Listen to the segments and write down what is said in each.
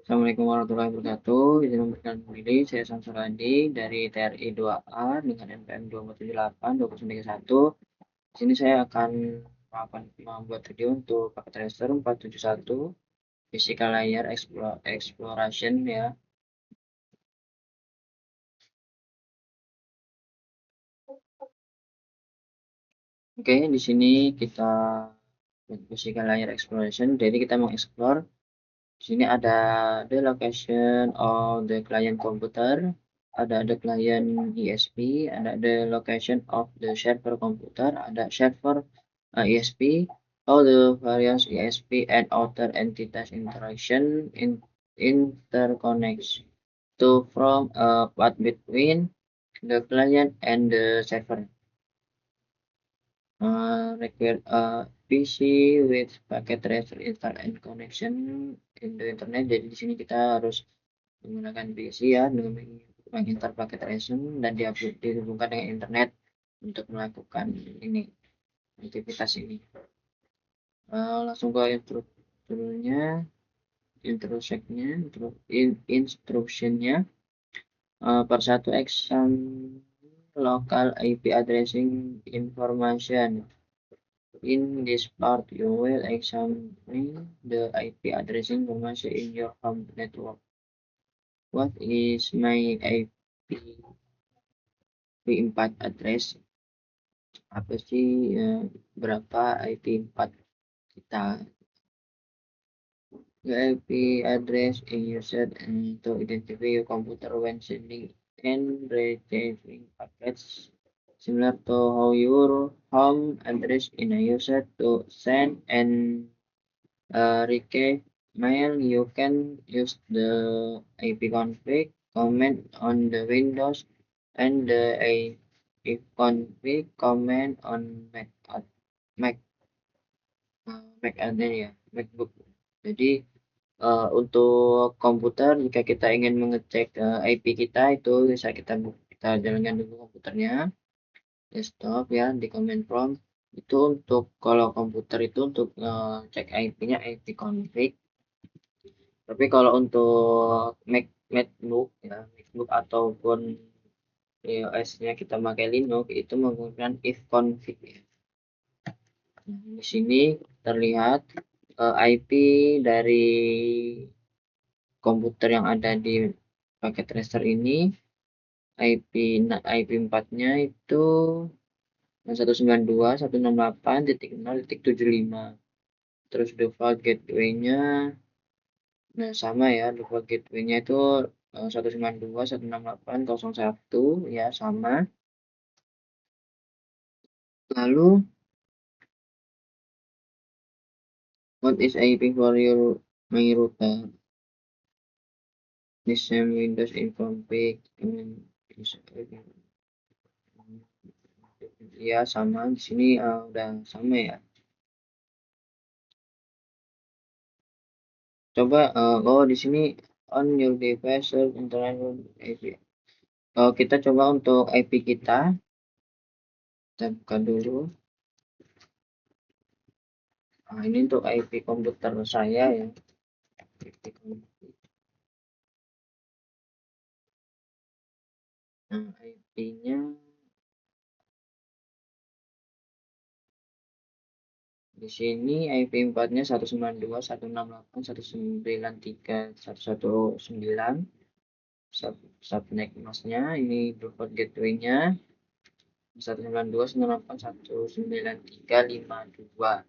Assalamualaikum warahmatullahi wabarakatuh. Izin memberikan diri, saya Samsul Andi dari TRI 2A dengan NPM 278-2931. Di sini saya akan membuat video untuk paket raster 471 Physical Layer Exploration ya. Oke, di sini kita Physical Layer Exploration. Jadi kita mengeksplor. Di sini ada the location of the client computer, ada the client ESP, ada the location of the server computer, ada server ESP, all the various ESP and outer entities interaction interconnects to from a path between the client and the server. Require a PC with packet tracer install and connection in the internet. Jadi di sini kita harus menggunakan PC ya dengan menginstal paket tracer dan dihubungkan dengan internet untuk melakukan ini aktivitas ini. Langsung ke instrukturnya, instructionnya. Per satu exam local IP addressing information. In this part, you will examine the IP addressing information in your home network. What is my IP4 address? Apa sih berapa IP4 kita? The IP address is used to identify your computer when sending and receiving packets. Similar to how your home address is used to send and receive mail, you can use the ipconfig command on the Windows and the ipconfig command on Mac Mac ada ya, MacBook. Jadi untuk komputer jika kita ingin mengecek IP kita itu bisa kita jalankan dulu komputernya, desktop ya di command prompt. Itu untuk kalau komputer itu untuk cek IP-nya ipconfig. Tapi kalau untuk MacBook ya, MacBook ataupun iOS-nya kita pakai Linux itu menggunakan ifconfig ya. Di sini terlihat IP dari komputer yang ada di paket tracer ini. IP4-nya itu 192.168.0.75. Terus default gateway-nya nah sama ya, default gateway-nya itu 192.168.0.1 ya sama. Lalu what is IP for your my router? The same Windows config ya sama di sini udah sama ya. Coba di sini on your device internet IP. Kita coba untuk IP kita buka dulu. Ini untuk IP komputer saya ya. IP-nya di sini IP4-nya 192.168.193.119. Subnet mask-nya ini default gateway-nya 192.168.193.52.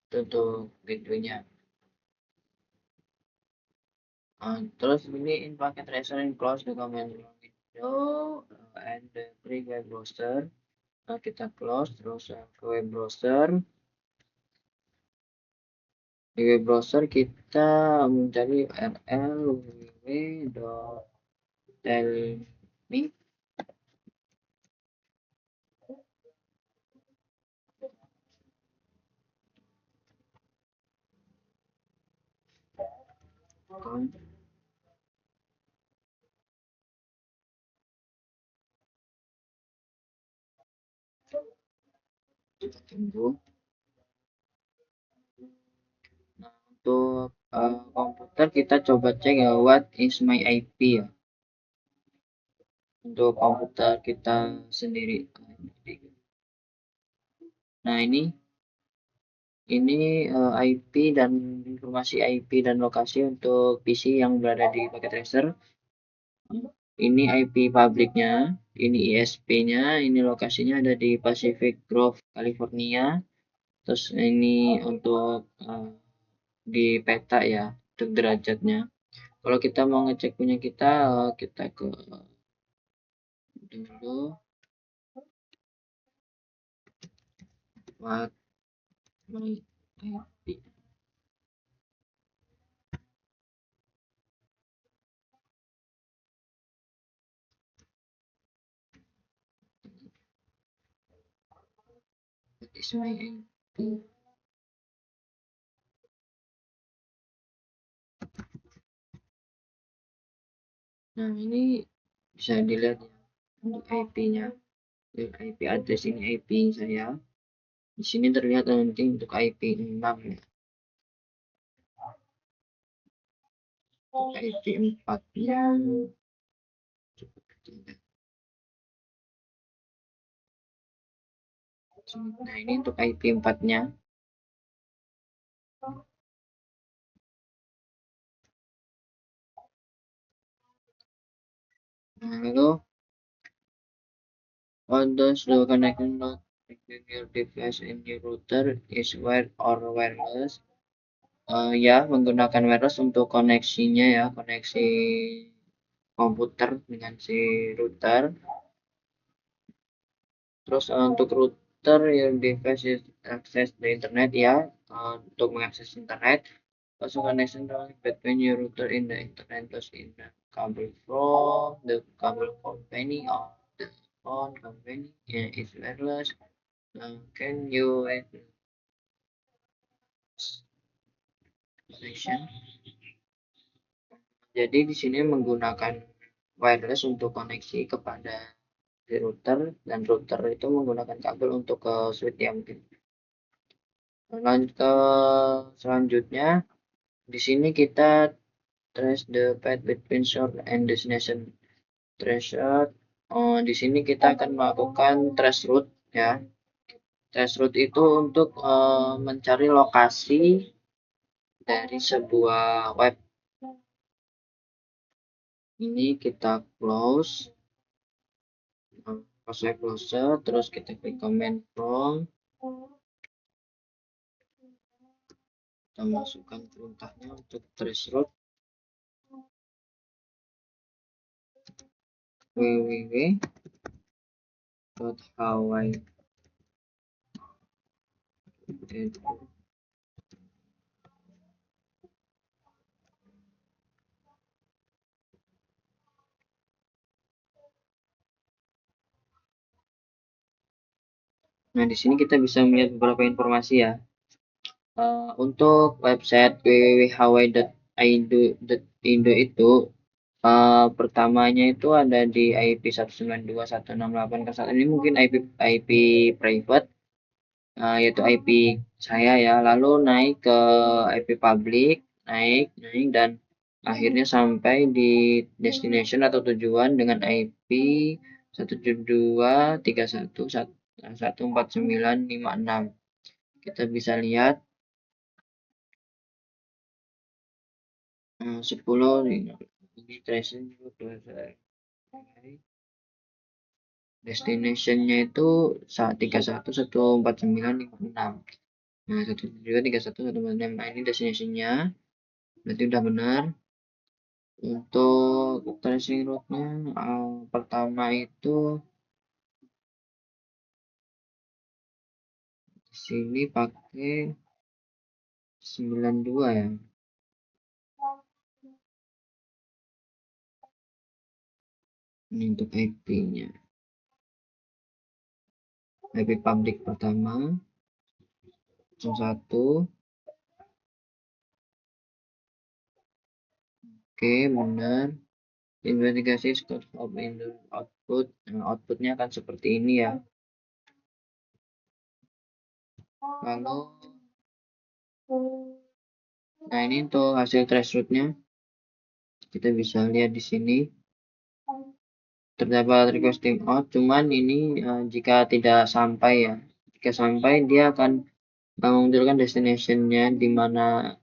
Itu untuk gateway-nya. Terus ini in packet tracer and close the command window and the free web browser. Kita close terus ke web browser. Di web browser kita mencari url www.telme. Kita tunggu. Nah, untuk komputer komputer, kita coba cek ya, what is my IP ya, untuk komputer kita sendiri. Nah, ini IP dan informasi IP dan lokasi untuk PC yang berada di paket tracer. Ini IP publiknya, ini ISP-nya, ini lokasinya ada di Pacific Grove, California. Terus ini untuk di peta ya, untuk derajatnya. Kalau kita mau ngecek punya kita, kita ke dulu what my IP. What is my IP? Nah, ini bisa dilihat ya, untuk IP-nya. IP address ini IP saya. Di sini terlihat nanti untuk IP 6 ya. Untuk IP 4-nya nah, ini untuk IP 4-nya. Nah, lalu all those the connection not between your device and your router is wired or wireless. Ya, menggunakan wireless untuk koneksinya ya, koneksi komputer dengan si router. Terus untuk router your device is access the internet ya, untuk mengakses internet. Also connection between your router in the internet plus in the cable from the cable company or the phone company is wireless. Can you connection? Jadi di sini menggunakan wireless untuk koneksi kepada di router, dan router itu menggunakan kabel untuk ke switch ya mungkin. Lanjut ke selanjutnya, di sini kita trace the path between source and destination. Trace route, di sini kita akan melakukan trace route ya. Trace route itu untuk mencari lokasi dari sebuah web. Ini kita close, close, terus kita klik command prompt, kita masukkan perintahnya untuk trace route www.hawaii. Nah, di sini kita bisa melihat beberapa informasi ya. Untuk website www.hawaii.indo itu pertamanya itu ada di IP 192.168 ke 1. Ini mungkin IP private, yaitu IP saya ya. Lalu naik ke IP public, naik dan akhirnya sampai di destination atau tujuan dengan IP 172.31.149.56. Kita bisa lihat 10 destination-nya itu 31.149.56. Nah, 172.31.149. Nah, ini destination-nya. Berarti udah benar. Untuk tracing route-nya pertama itu di sini pakai 92 ya. Ini untuk IP-nya. IP public pertama 01. Oke, benar. Investigasi scope of indoor output. Nah, outputnya akan seperti ini ya. Lalu Nah, ini untuk hasil threshold-nya. Kita bisa lihat di sini. Terdapat requesting out, cuman ini jika tidak sampai ya. Jika sampai, dia akan memunculkan destination-nya di mana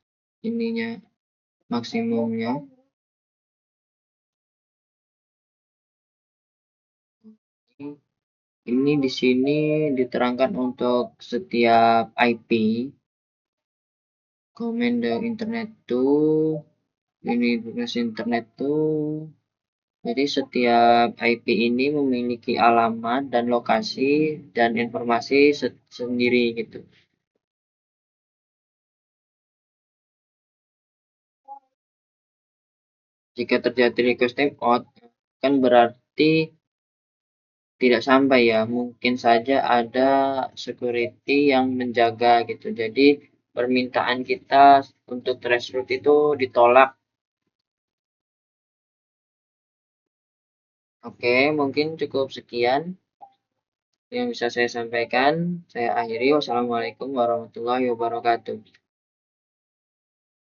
ininya maksimumnya. Ini di sini diterangkan untuk setiap IP. Comment the internet to ini request internet to. Jadi setiap IP ini memiliki alamat dan lokasi dan informasi sendiri gitu. Jika terjadi request timeout, kan berarti tidak sampai ya. Mungkin saja ada security yang menjaga gitu. Jadi permintaan kita untuk threshold itu ditolak. Oke, mungkin cukup sekian yang bisa saya sampaikan. Saya akhiri. Wassalamualaikum warahmatullahi wabarakatuh.